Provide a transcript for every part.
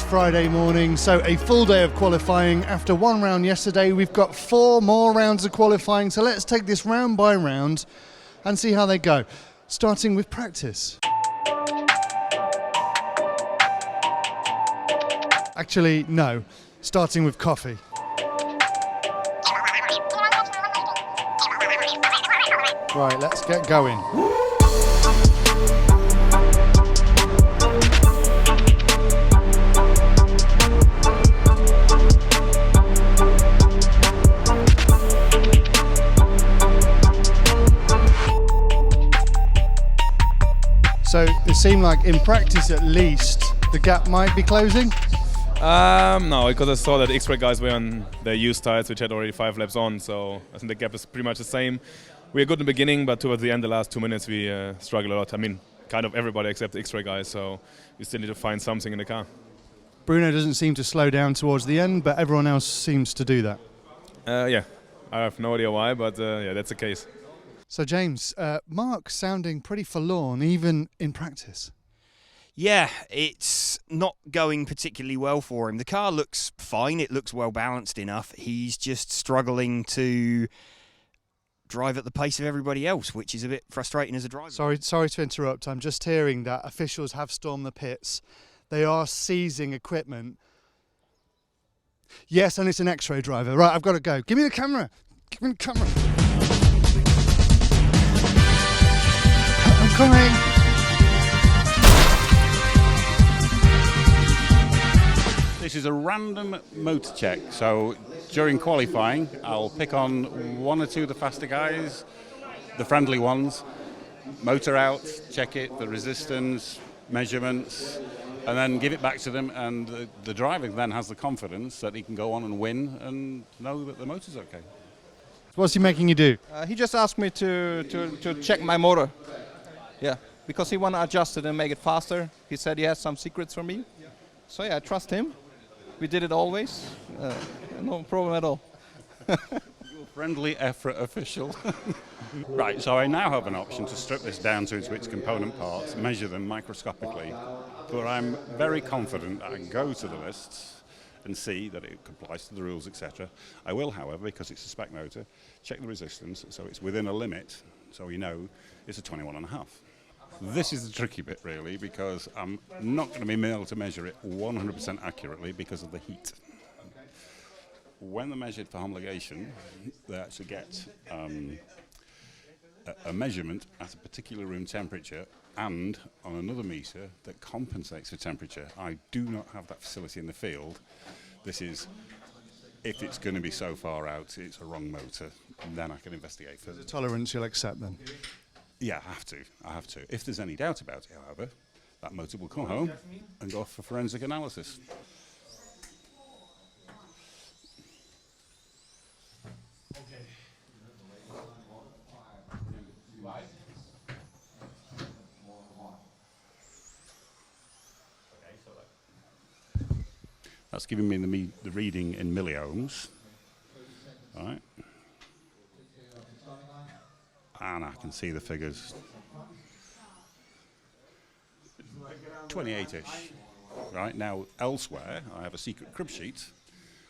Friday morning, so a full day of qualifying. After one round yesterday, we've got 4 more rounds of qualifying, so let's take this round by round and see how they go, starting with practice. Actually, no, starting with coffee. Right, let's get going. So it seemed like in practice at least the gap might be closing? No, because I saw that the X-Ray guys were on their used tires, which had already 5 laps on, so I think the gap is pretty much the same. We were good in the beginning, but towards the end, the last 2 minutes, we struggled a lot. I mean, kind of everybody except the X-Ray guys, so we still need to find something in the car. Bruno doesn't seem to slow down towards the end, but everyone else seems to do that. Yeah, I have no idea why, but yeah, that's the case. So James, Mark sounding pretty forlorn even in practice. Yeah, it's not going particularly well for him. The car looks fine, it looks well balanced enough. He's just struggling to drive at the pace of everybody else, which is a bit frustrating as a driver. Sorry to interrupt. I'm just hearing that officials have stormed the pits. They are seizing equipment. Yes, and it's an X-ray driver. Right, I've got to go. Give me the camera. Give me the camera. I'm coming. This is a random motor check, so during qualifying I'll pick on 1 or 2 of the faster guys, the friendly ones, motor out, check it, the resistance, measurements, and then give it back to them, and the driver then has the confidence that he can go on and win and know that the motor's okay. What's he making you do? He just asked me to check my motor. Yeah, because he want to adjust it and make it faster. He said he has some secrets for me. So yeah, I trust him. We did it always. No problem at all. Your friendly EFRA official. Right, so I now have an option to strip this down to its component parts, measure them microscopically, but I'm very confident I can go to the lists and see that it complies to the rules, etc. I will, however, because it's a spec motor, check the resistance so it's within a limit, so we know it's a 21.5. This is the tricky bit, really, because I'm not going to be able to measure it 100% accurately because of the heat. When they're measured for homologation, they actually get a measurement at a particular room temperature and on another meter that compensates for temperature. I do not have that facility in the field. This is, if it's going to be so far out, it's a wrong motor, then I can investigate further. There's a tolerance you'll accept then? Yeah, I have to. If there's any doubt about it, however, that motor will come home and go off for forensic analysis. That's giving me the reading in milliohms. All right. And I can see the figures. 28-ish. Right, now elsewhere I have a secret crib sheet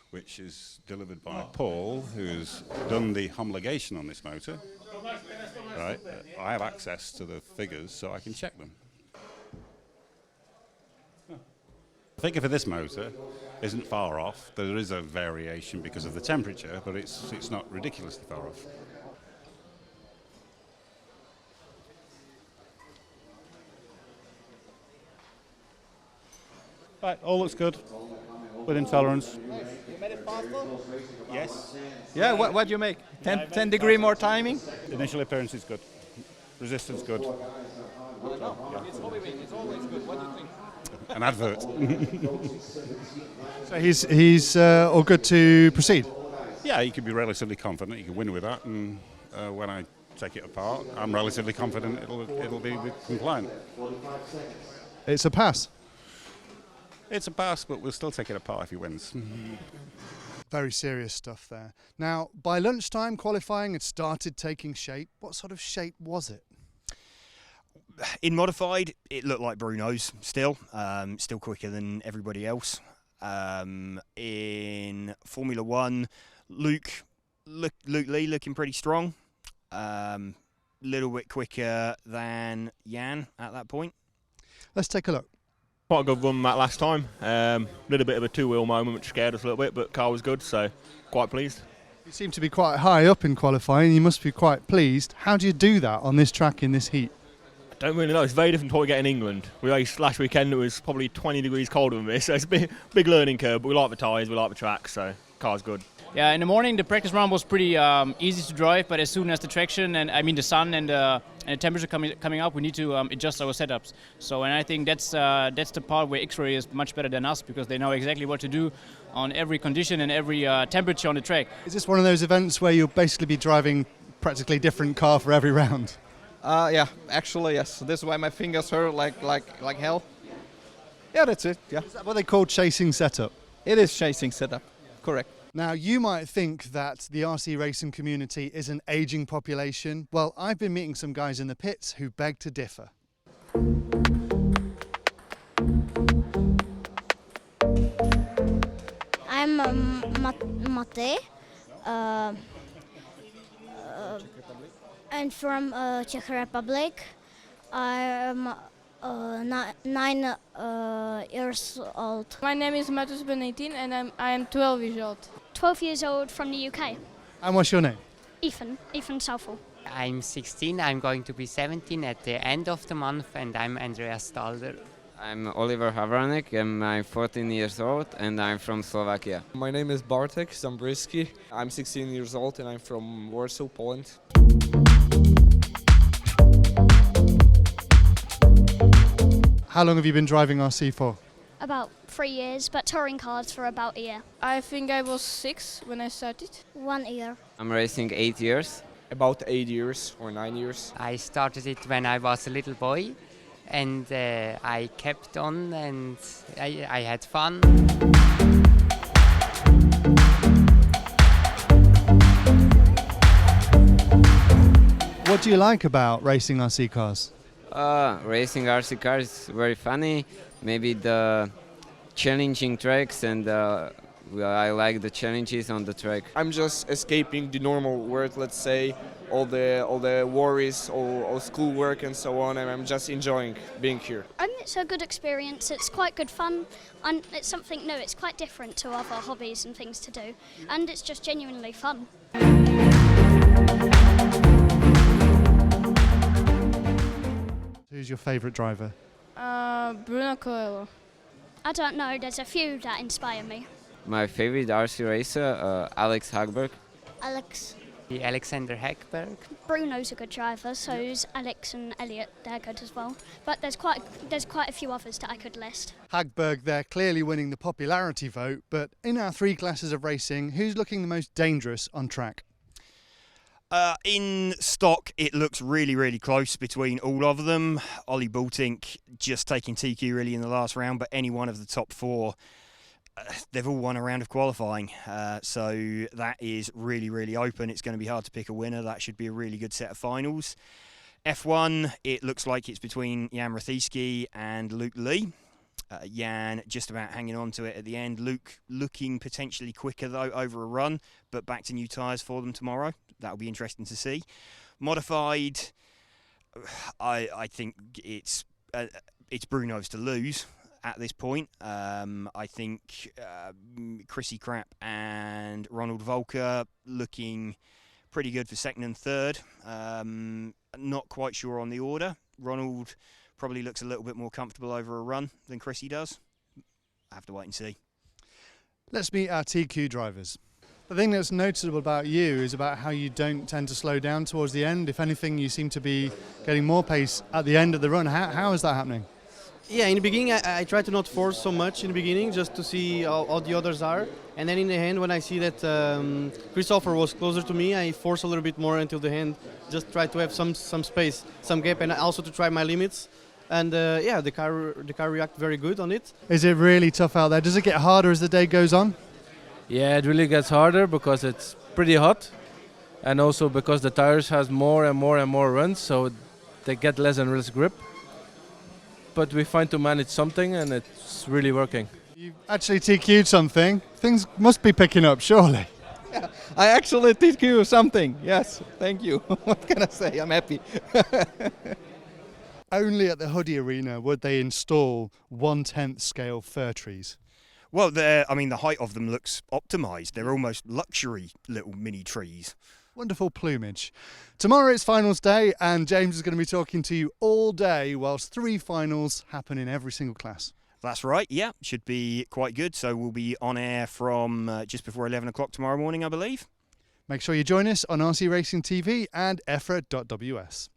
which is delivered by Paul, who's done the homologation on this motor. Right, I have access to the figures so I can check them. The figure for this motor isn't far off. There is a variation because of the temperature, but it's not ridiculously far off. Right, all looks good, within tolerance. You made it faster? Yes. Yeah, what do you make? 10 degree more timing? Initial appearance is good. Resistance good. It's always good. What do you think? An advert. So he's all good to proceed? Yeah, you can be relatively confident you can win with that, and when I take it apart, I'm relatively confident it'll be compliant. It's a pass. It's a pass, but we'll still take it apart if he wins. Very serious stuff there. Now, by lunchtime, qualifying had started taking shape. What sort of shape was it? In modified, it looked like Bruno's still quicker than everybody else. In Formula One, Luke Lee looking pretty strong. Little bit quicker than Jan at that point. Let's take a look. Quite a good run that last time. Little bit of a two-wheel moment which scared us a little bit, but car was good, so quite pleased. You seem to be quite high up in qualifying. You must be quite pleased. How do you do that on this track in this heat? I don't really know. It's very different to what we get in England. We raced last weekend. It was probably 20 degrees colder than this, so it's a big learning curve. But we like the tyres, we like the track, so car's good. Yeah, in the morning the practice round was pretty easy to drive, but as soon as the traction and the sun and the temperature coming up, we need to adjust our setups. So, and I think that's the part where EFRA is much better than us, because they know exactly what to do on every condition and every temperature on the track. Is this one of those events where you'll basically be driving practically different car for every round? Yeah, actually yes. This is why my fingers hurt like hell. Yeah, that's it. Yeah. Is that what they call chasing setup? It is chasing setup. Correct. Now, you might think that the RC racing community is an ageing population. Well, I've been meeting some guys in the pits who beg to differ. I'm Mate. I'm from Czech Republic. I'm 9 years old. My name is Matus Benetin and I am 12 years old. 12 years old from the UK. And what's your name? Ethan Southall. I'm 16, I'm going to be 17 at the end of the month, and I'm Andreas Stalder. I'm Oliver Havranek, I'm 14 years old and I'm from Slovakia. My name is Bartek Zambryski. I'm 16 years old and I'm from Warsaw, Poland. How long have you been driving RC for? About 3 years, but touring cars for about a year. I think I was 6 when I started. 1 year. I'm racing 8 years. About 8 years or 9 years. I started it when I was a little boy, and I kept on, and I had fun. What do you like about racing RC cars? Racing RC cars is very funny. Maybe the challenging tracks, and I like the challenges on the track. I'm just escaping the normal world, let's say, all the worries, all schoolwork and so on, and I'm just enjoying being here. And it's a good experience, it's quite good fun, and it's something new, it's quite different to other hobbies and things to do, and it's just genuinely fun. Who's your favourite driver? Bruno Coelho. I don't know, there's a few that inspire me. My favorite RC racer, Alex Hagberg. Alex. Alexander Heckberg. Bruno's a good driver, so is Alex and Elliot, they're good as well. But there's quite a few others that I could list. Hagberg there clearly winning the popularity vote, but in our 3 classes of racing, who's looking the most dangerous on track? In stock, it looks really, really close between all of them. Ollie Bultink just taking TQ really in the last round, but any one of the top 4, they've all won a round of qualifying. So that is really, really open. It's going to be hard to pick a winner. That should be a really good set of finals. F1, it looks like it's between Jan Rathieski and Luke Lee. Jan just about hanging on to it at the end. Luke looking potentially quicker though over a run, but back to new tyres for them tomorrow. That'll be interesting to see. Modified, I think it's Bruno's to lose at this point. I think Chrissy Krapp and Ronald Volker looking pretty good for second and third. Not quite sure on the order. Ronald probably looks a little bit more comfortable over a run than Chrissy does. I have to wait and see. Let's meet our TQ drivers. The thing that's noticeable about you is about how you don't tend to slow down towards the end. If anything, you seem to be getting more pace at the end of the run. How is that happening? Yeah, in the beginning I try to not force so much in the beginning, just to see how the others are. And then in the end, when I see that Christopher was closer to me, I force a little bit more until the end. Just try to have some space, some gap, and also to try my limits. And yeah, the car reacted very good on it. Is it really tough out there? Does it get harder as the day goes on? Yeah, it really gets harder because it's pretty hot, and also because the tires has more and more runs, so they get less and less grip. but we find to manage something, and it's really working. You actually TQ'd something. Things must be picking up, surely. I actually teach you something. Yes, thank you. What can I say? I'm happy. Only at the Hoodie Arena would they install 1/10 scale fir trees. Well, I mean, the height of them looks optimised. They're almost luxury little mini trees. Wonderful plumage. Tomorrow it's finals day, and James is going to be talking to you all day whilst 3 finals happen in every single class. That's right, yeah, should be quite good. So we'll be on air from just before 11 o'clock tomorrow morning, I believe. Make sure you join us on RC Racing TV and EFRA.ws.